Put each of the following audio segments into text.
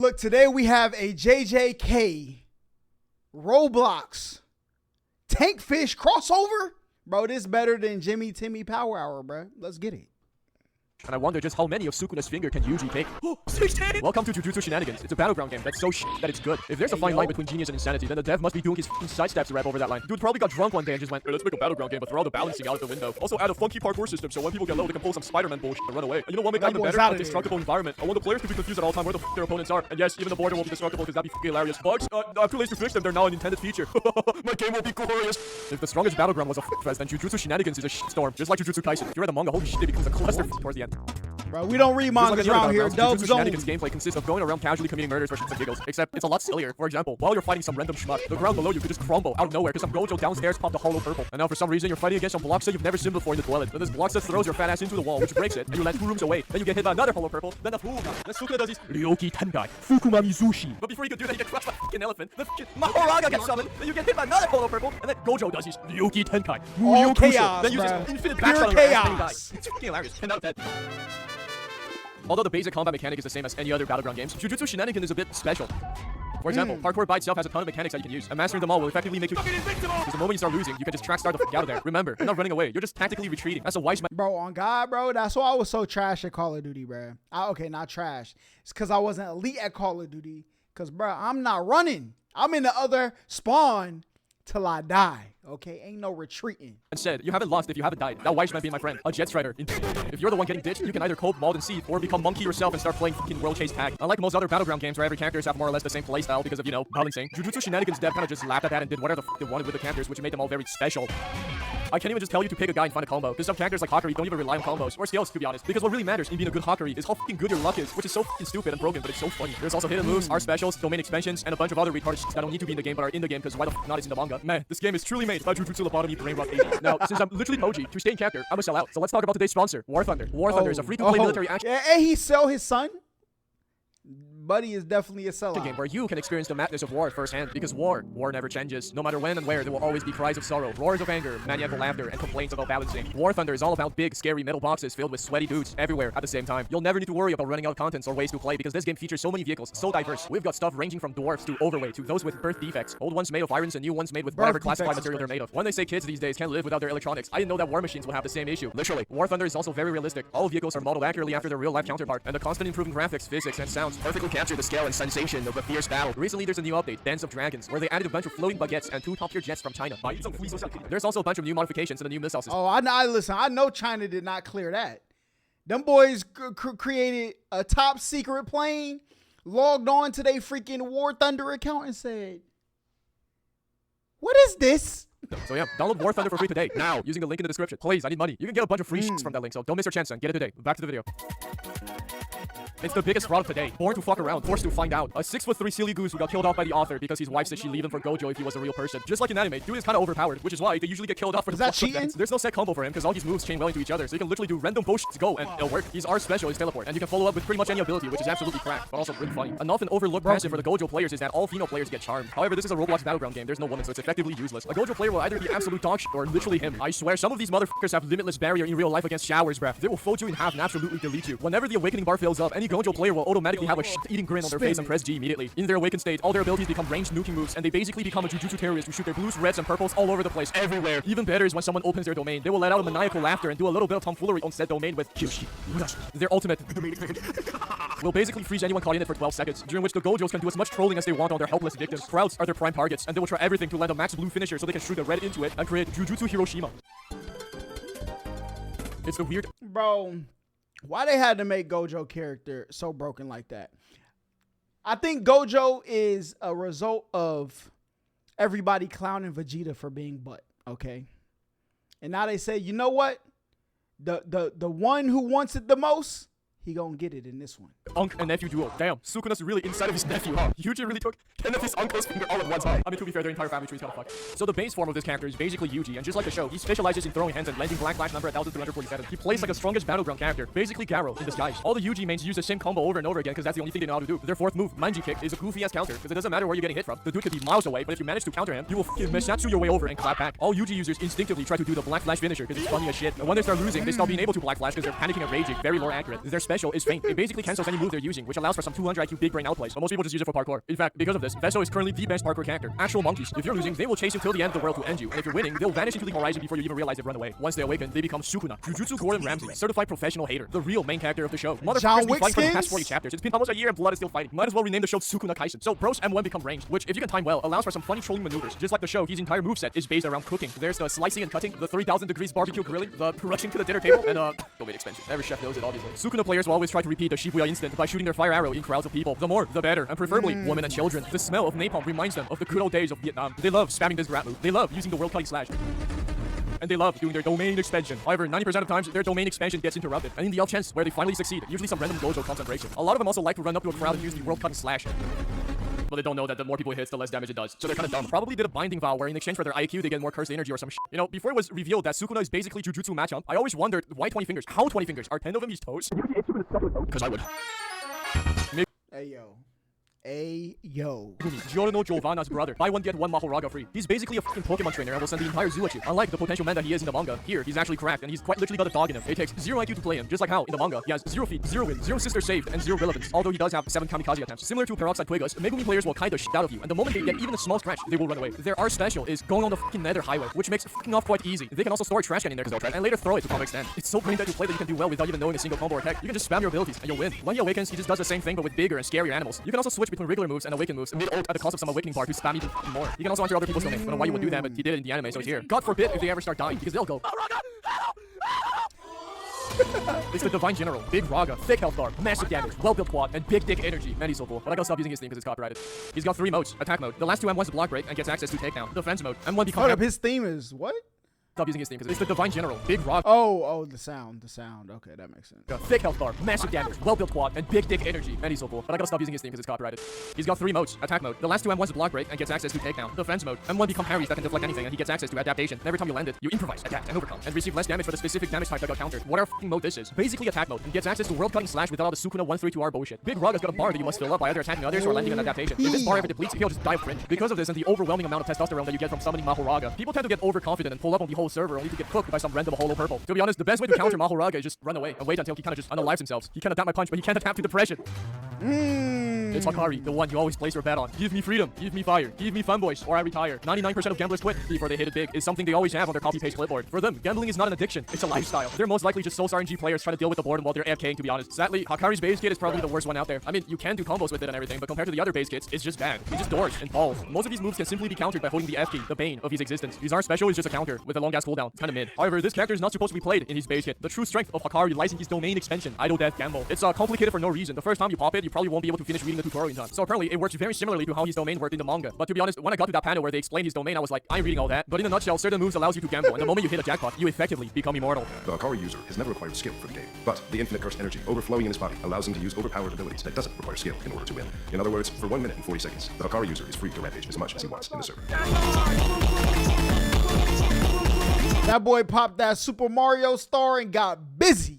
Look, today we have a JJK Roblox Tankfish crossover. Bro, this better than Jimmy Timmy Power Hour, bro. Let's get it. And I wonder just how many of Sukuna's finger can Yuji take. 16! Welcome to Jujutsu Shenanigans. It's a battleground game that's so that it's good. If there's a fine line between genius and insanity, then the dev must be doing his sidesteps to rap over that line. Dude probably got drunk one day and just went, hey, let's make a battleground game, but throw all the balancing out of the window. Also add a funky parkour system so when people get low, they can pull some Spider-Man bullshit and run away. And you know what make that even better? A destructible environment. I want the players to be confused at all time where the their opponents are. And yes, even the border will be destructible because that'd be hilarious. Bugs? I'm too lazy to fix them. They're now an intended feature. My game will be glorious. If the strongest battleground was a fest, then Jujutsu Shenanigans is a shitstorm. Just like Jujutsu Kaisen. If you read the manga, holy shit, it becomes a cluster towards the end. Bro, we don't read mangas around here. Jujutsu Shenanigans gameplay consists of going around casually committing murders for shits and giggles. Except it's a lot sillier. For example, while you're fighting some random schmuck, the ground below you could just crumble out of nowhere because some Gojo downstairs popped a hollow purple. And now for some reason you're fighting against some block set you've never seen before in the toilet. Then this block set throws your fat ass into the wall, which breaks it, and you land 2 rooms away. Then you get hit by another hollow purple. Then the Sukuna does his Ryoki Tengai Fukuma Mizushi. But before you can do that, you get crushed by a fucking elephant. The fucking Mahoraga gets summoned. Then you get hit by another hollow purple, and then Gojo does his Ryoki Tenkai. All chaos, then uses infinite pure backshot chaos. It's fucking hilarious. 10 out of 10. Although the basic combat mechanic is the same as any other battleground games, Jujutsu Shenanigans is a bit special. For example, parkour by itself has a ton of mechanics that you can use, and mastering them all will effectively make you fucking invincible! Because the moment you start losing, you can just track start the f*** out of there. Remember, you're not running away, you're just tactically retreating. That's a wise man. Bro, on God, bro, that's why I was so trash at Call of Duty, bro. Okay, not trash. It's because I wasn't elite at Call of Duty. Because, bro, I'm not running. I'm in the other spawn till I die. Okay, ain't no retreating. Instead, you haven't lost if you haven't died. That wise man being my friend, a jet strider. If you're the one getting ditched, you can either cope, mauled, and seethe, or become monkey yourself and start playing fucking world chase tag. Unlike most other battleground games where every characters have more or less the same playstyle because of, you know, balancing, Jujutsu Shenanigans dev kind of just laughed at that and did whatever the f they wanted with the characters, which made them all very special. I can't even just tell you to pick a guy and find a combo, because some characters like Hakari don't even rely on combos, or skills to be honest, because what really matters in being a good Hakari is how fucking good your luck is, which is so fucking stupid and broken, but it's so funny. There's also hidden moves, art specials, domain expansions, and a bunch of other retarded shit that don't need to be in the game but are in the game because why the f not is in the manga. Man, this game is truly made by Jujutsu Lobotomy Brain Rot 80. Now, since I'm literally Poji, to stay in character, I'm gonna sell out. So let's talk about today's sponsor, War Thunder. War Thunder is a free-to-play military action. And he sell his son? Buddy is definitely a sellout. Game where you can experience the madness of war firsthand, because war never changes. No matter when and where, there will always be cries of sorrow, roars of anger, maniacal laughter, and complaints about balancing. War Thunder is all about big, scary metal boxes filled with sweaty dudes everywhere at the same time. You'll never need to worry about running out of contents or ways to play because this game features so many vehicles, so diverse. We've got stuff ranging from dwarfs to overweight to those with birth defects, old ones made of irons and new ones made with whatever classified material they're made of. When they say kids these days can't live without their electronics, I didn't know that war machines will have the same issue. Literally, War Thunder is also very realistic. All vehicles are modeled accurately after their real-life counterpart, and the constant improving graphics, physics, and sounds perfectly capture the scale and sensation of a fierce battle. Recently, there's a new update, Dance of Dragons, where they added a bunch of floating baguettes and 2 top-tier jets from China. There's also a bunch of new modifications to the new missile system. Oh, listen, I know China did not clear that. Them boys created a top secret plane, logged on to their freaking War Thunder account and said, what is this? So yeah, download War Thunder for free today, now, using the link in the description. Please, I need money. You can get a bunch of free shits from that link, so don't miss your chance and get it today. Back to the video. It's the biggest fraud of today. Born to fuck around, forced to find out. A 6'3" silly goose who got killed off by the author because his wife said she'd leave him for Gojo if he was a real person. Just like in anime, dude is kind of overpowered, which is why they usually get killed off for the that cheating? There's no set combo for him because all his moves chain well into each other, so you can literally do random bullshit to go and it'll work. His R special is teleport, and you can follow up with pretty much any ability, which is absolutely cracked, but also really funny. An often overlooked passive for the Gojo players is that all female players get charmed. However, this is a Roblox battleground game. There's no woman, so it's effectively useless. A Gojo player will either be absolute dog shit or literally him. I swear, some of these motherfuckers have limitless barrier in real life against showers, bruh. They will fold you in half and absolutely delete you. Whenever the awakening bar fills up, any Gojo player will automatically have a shit-eating grin on their face and press G immediately. In their awakened state, all their abilities become ranged nuking moves, and they basically become a Jujutsu terrorist who shoot their blues, reds, and purples all over the place, everywhere. Even better is when someone opens their domain, they will let out a maniacal laughter and do a little bit of tomfoolery on said domain with Kyoshi. Their ultimate will basically freeze anyone caught in it for 12 seconds, during which the Gojos can do as much trolling as they want on their helpless victims. Crowds are their prime targets, and they will try everything to land a max blue finisher so they can shoot a red into it and create Jujutsu Hiroshima. It's the weird... Bro, why they had to make Gojo character so broken like that? I think Gojo is a result of everybody clowning Vegeta for being butt, okay? And now they say, you know what? The one who wants it the most, he gonna get it in this one. Uncle and nephew duo. Damn, Sukuna's really inside of his nephew, huh? Yuji really took 10 of his uncle's finger all at once, huh? I mean, to be fair, their entire family tree is kind of fucked. So the base form of this character is basically Yuji, and just like the show, he specializes in throwing hands and landing black flash number 1347. He plays like a strongest battleground character, basically Garo in disguise. All the Yuji mains use the same combo over and over again because that's the only thing they know how to do. Their fourth move, Manji Kick, is a goofy-ass counter because it doesn't matter where you're getting hit from. The dude could be miles away, but if you manage to counter him, you will fucking Mesatsu your way over and clap back. All Yuji users instinctively try to do the black flash finisher because it's funny as shit. And when they start losing, they stop being able to black flash because they're panicking and raging, very lore accurate. Their special is Feint. It basically cancels any move they're using, which allows for some 200 IQ big brain outplays, but most people just use it for parkour. In fact, because of this, Veso is currently the best parkour character. Actual monkeys. If you're losing, they will chase you till the end of the world to end you, and if you're winning, they'll vanish into the horizon before you even realize they've run away. Once they awaken, they become Sukuna. Jujutsu Gordon Ramsay, certified professional hater, the real main character of the show. Motherfuckers been fighting for the past 40 chapters. It's been almost a year and blood is still fighting. Might as well rename the show Sukuna Kaisen. So Bros M1 become ranged, which if you can time well, allows for some funny trolling maneuvers. Just like the show, his entire moveset is based around cooking. There's the slicing and cutting, the 3000 degrees barbecue grilling, the rushing to the dinner table, and domain expansion. Every chef knows it, obviously. Sukuna players will always try to repeat the Shibuya instant by shooting their fire arrow in crowds of people. The more, the better, and preferably women and children. The smell of napalm reminds them of the good old days of Vietnam. They love spamming this grab move. They love using the world cutting slash. And they love doing their domain expansion. However, 90% of times, their domain expansion gets interrupted. And in the off chance where they finally succeed, usually some random dojo concentration. A lot of them also like to run up to a crowd and use the world cutting slash. But they don't know that the more people it hits, the less damage it does. So they're kind of dumb. Probably did a binding vow where in exchange for their IQ, they get more cursed energy or some shit. You know, before it was revealed that Sukuna is basically Jujutsu Machamp, I always wondered why 20 fingers? How 20 fingers? Are 10 of them his toes? Because I would. Hey, yo. Hey, yo. Giorno Giovanna's brother. Buy one, get one Mahoraga free. He's basically a fucking Pokemon trainer and will send the entire zoo at you. Unlike the potential man that he is in the manga, here, he's actually cracked and he's quite literally got a dog in him. It takes 0 IQ to play him, just like how, in the manga, he has 0 feet, 0 win, 0 sister saved, and 0 relevance. Although he does have 7 kamikaze attempts. Similar to Peroxide Quigus, Megumi players will kite the shit out of you, and the moment they get even a small scratch, they will run away. Their R special is going on the fucking nether highway, which makes fucking off quite easy. They can also store trash can in there and later throw it to comic stand. It's so brain dead to play that you can do well without even knowing a single combo or tech. You can just spam your abilities and you'll win. When he awakens, he just does the same thing but with bigger and scarier animals. You can also switch between regular moves and awaken moves mid-ult at the cost of some awakening part to spam even more. You can also enter other people's domains. I don't know why you would do that, but he did it in the anime, so it's here. God forbid if they ever start dying, because they'll go. It's the Divine General, Big Raga, thick health bar, massive damage, well-built quad, and big dick energy. Man, he's so cool. But I gotta stop using his theme because it's copyrighted. He's got 3 modes. Attack mode. The last 2 M1's block break and gets access to takedown. Defense mode. M1 becomes... Hold up, his theme is what? Stop using his theme because it's the Divine General, Big Raga. Oh, the sound. Okay, that makes sense. Thick health bar, massive damage, well-built quad, and big dick energy. Man, he's so cool. But I gotta stop using his theme because it's copyrighted. He's got 3 modes. Attack mode. The last 2 M1's block break and gets access to takedown. Defense mode. M1 become parries that can deflect anything and he gets access to adaptation. And every time you land it, you improvise, adapt, and overcome, and receive less damage for the specific damage type that got countered. What our fucking mode this is. Basically attack mode, and gets access to world cutting slash without all the Sukuna 132R bullshit. Big Raga's got a bar that you must fill up by either attacking others or landing an adaptation. If this bar ever depletes, he'll just die of cringe. Because of this and the overwhelming amount of testosterone that you get from summoning Mahoraga, people tend to get overconfident and pull up on the whole server only to get cooked by some random holo purple. To be honest, the best way to counter Mahoraga is just run away and wait until he kind of just unalives himself. He can adapt my punch, but he can't adapt to depression. It's Hakari, the one you always place your bet on. Give me freedom, give me fire, give me fanboys, or I retire. 99% of gamblers quit before they hit it big is something they always have on their copy-paste clipboard. For them, gambling is not an addiction, it's a lifestyle. They're most likely just Souls RNG players trying to deal with the boredom while they're AFKing, to be honest. Sadly, Hakari's base kit is probably the worst one out there. I mean, you can do combos with it and everything, but compared to the other base kits, it's just bad. He just doors and balls. Most of these moves can simply be countered by holding the F key, the bane of his existence. His R special is just a counter with a long-ass cooldown, kinda mid. However, this character is not supposed to be played in his base kit. The true strength of Hakari lies in his domain expansion, Idle Death Gamble. It's complicated for no reason. The first time you pop it, you probably won't be able to finish reading the tutorial in time. So apparently, it works very similarly to how his domain worked in the manga. But to be honest, when I got to that panel where they explained his domain, I was like, I'm reading all that. But in a nutshell, certain moves allows you to gamble, and the moment you hit a jackpot, you effectively become immortal. The Hakari user has never acquired skill for the game, but the infinite cursed energy overflowing in his body allows him to use overpowered abilities that doesn't require skill in order to win. In other words, for 1 minute and 40 seconds, the Hakari user is free to rampage as much as he wants in the server. That boy popped that Super Mario star and got busy.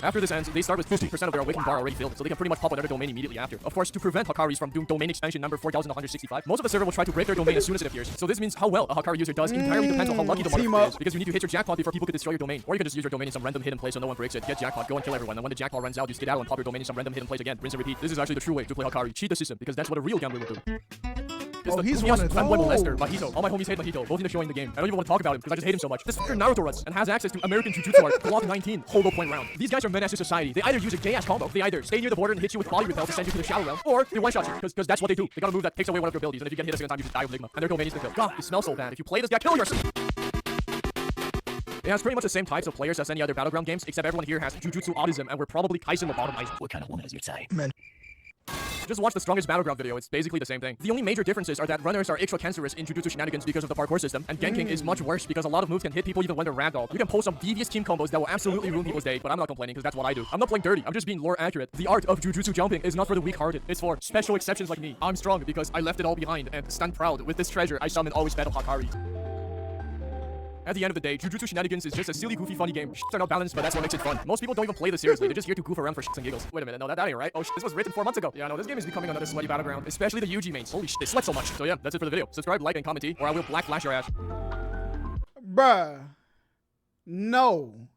After this ends, they start with 50% of their awakening bar already filled, so they can pretty much pop whatever domain immediately after. Of course, to prevent Hakaris from doing domain expansion number 4165, most of the server will try to break their domain as soon as it appears. So this means how well a Hakari user does entirely depends on how lucky the motherfucker is, because you need to hit your jackpot before people can destroy your domain. Or you can just use your domain in some random hidden place so no one breaks it, get jackpot, go and kill everyone, and when the jackpot runs out, you skedaddle and pop your domain in some random hidden place again, rinse and repeat. This is actually the true way to play Hakari. Cheat the system, because that's what a real gambler would do. He's one of those. Lester, Mahito. All my homies hate Mahito, both in the show and the game. I don't even want to talk about him because I just hate him so much. This fucker Naruto runs and has access to American Jujutsu art, Glock 19, Holo point round. These guys are menace to society. They either use a gay-ass combo, they either stay near the border and hit you with body repel to send you to the shadow realm, or they one-shot you, because that's what they do. They got a move that takes away one of your abilities, and if you get hit a second time, you just die of Ligma. And their domain is the kill. God, it smells so bad. If you play this guy, kill yourself! It has pretty much the same types of players as any other Battleground games, except everyone here has Jujutsu autism, and we're probably Kaisen lobotomized. What kind of woman is your type? Man. Just watch the strongest Battleground video, it's basically the same thing. The only major differences are that runners are extra cancerous in Jujutsu Shenanigans because of the parkour system, and ganking is much worse because a lot of moves can hit people even when they're ragdolled. You can pull some devious team combos that will absolutely ruin people's day, but I'm not complaining because that's what I do. I'm not playing dirty, I'm just being lore accurate. The art of Jujutsu jumping is not for the weak-hearted, it's for special exceptions like me. I'm strong because I left it all behind and stand proud. With this treasure, I summon always battle Hakari. At the end of the day, Jujutsu Shenanigans is just a silly, goofy, funny game. Shits are not balanced, but that's what makes it fun. Most people don't even play this seriously. They're just here to goof around for shits and giggles. Wait a minute, no, that ain't right. Oh, this was written 4 months ago. Yeah, no, this game is becoming another sweaty battleground, especially the UG mains. Holy shit, they sweat so much. So yeah, that's it for the video. Subscribe, like, and comment, or I will black flash your ass. Bruh. No.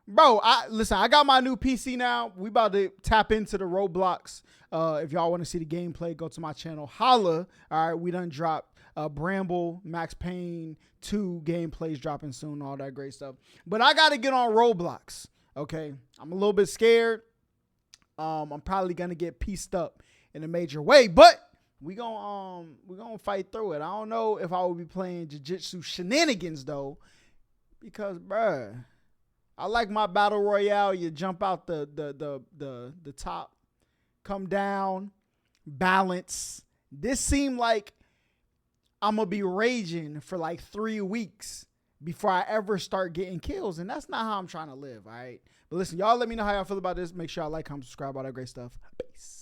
Bro, I got my new PC now. We about to tap into the Roblox. If y'all want to see the gameplay, go to my channel, Holla. All right, we done dropped Bramble, Max Payne 2 gameplays dropping soon, all that great stuff. But I got to get on Roblox, okay? I'm a little bit scared. I'm probably going to get pieced up in a major way, but we gonna fight through it. I don't know if I will be playing Jujutsu Shenanigans, though, because, bruh, I like my battle royale. You jump out the top, come down, balance. This seemed like I'm gonna be raging for like 3 weeks before I ever start getting kills, and that's not how I'm trying to live. All right, but listen, y'all, let me know how y'all feel about this. Make sure y'all like, comment, subscribe, all that great stuff. Peace.